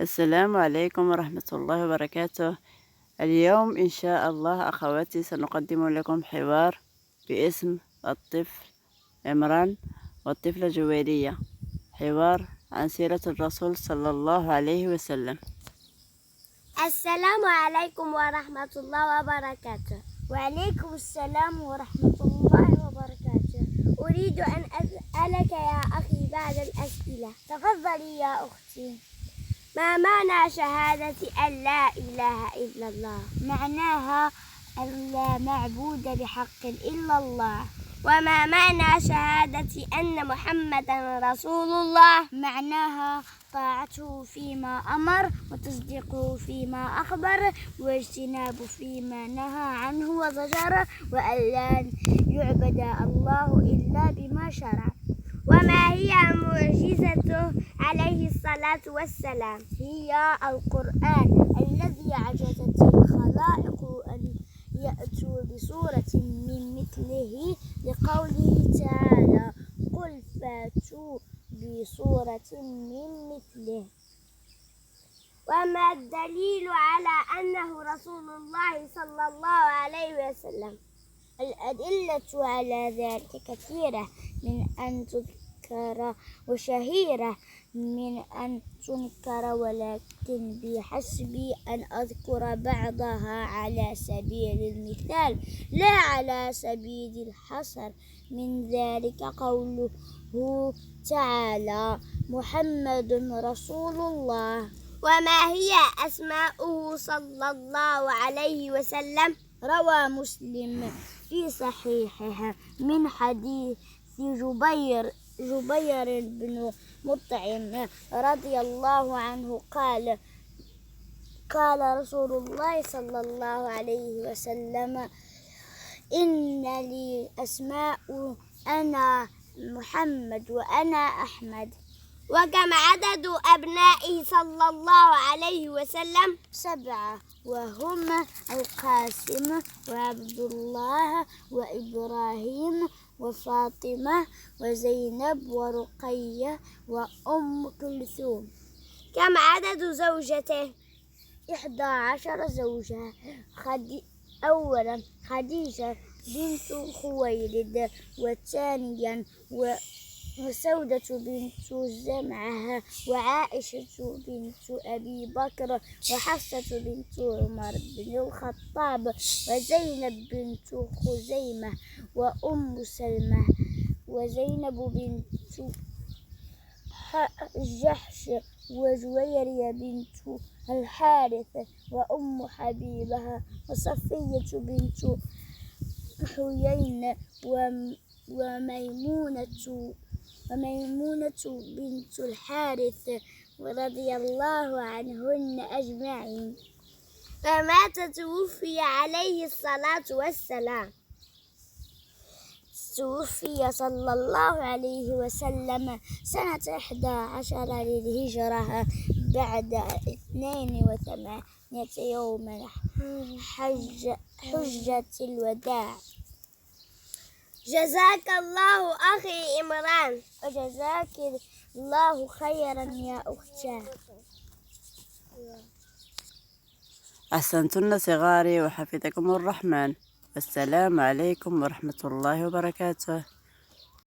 السلام عليكم ورحمة الله وبركاته. اليوم إن شاء الله أخواتي سنقدم لكم حوار باسم الطفل عمران والطفلة جويرية، حوار عن سيرة الرسول صلى الله عليه وسلم. السلام عليكم ورحمة الله وبركاته. وعليكم السلام ورحمة الله وبركاته. أريد أن أسألك يا أخي بعض الأسئلة. تفضلي يا أختي. ما معنى شهادة أن لا إله إلا الله؟ معناها أن لا معبود بحق إلا الله. وما معنى شهادة أن محمدا رسول الله؟ معناها طاعته فيما أمر وتصديقه فيما أخبر واجتناب فيما نهى عنه وزجر وأن لا يعبد الله إلا بما شرع. وما هي معجزته عليه الصلاة والسلام؟ هي القرآن الذي عجزت الخلائق أن يأتوا بسورة من مثله لقوله تعالى: قل فاتوا بسورة من مثله. وما الدليل على أنه رسول الله صلى الله عليه وسلم؟ الأدلة على ذلك كثيرة من أن تذكر وشهيرة من أن تنكر، ولكن بحسبي أن أذكر بعضها على سبيل المثال لا على سبيل الحصر. من ذلك قوله تعالى: محمد رسول الله. وما هي أسماؤه صلى الله عليه وسلم؟ روى مسلم في صحيحه من حديث جبير بن مطعم رضي الله عنه قال رسول الله صلى الله عليه وسلم: إن لي أسماء، أنا محمد وأنا أحمد. وكم عدد أبنائه صلى الله عليه وسلم؟ 7، وهم القاسم وعبد الله وإبراهيم وفاطمة وزينب ورقية وأم كلثوم. كم عدد زوجته؟ 11 زوجة. أولا خديجة بنت خويلد، وثانيا وسودة بنت زمعة، وعائشة بنت أبي بكر، وحفصة بنت عمر بن الخطاب، وزينب بنت خزيمة، وأم سلمة، وزينب بنت جحش، وجويرية بنت الحارث، وأم حبيبة، وصفية بنت حيين، وميمونة بنت الحارث، ورضي الله عنهن أجمعين. فمات توفي عليه الصلاة والسلام. توفي صلى الله عليه وسلم سنة 11 للهجرة بعد 82 يوم حجة الوداع. جزاك الله أخي عمران. وجزاك الله خيرا يا أختي. أحسنتن صغاري وحفظكم الرحمن. والسلام عليكم ورحمة الله وبركاته.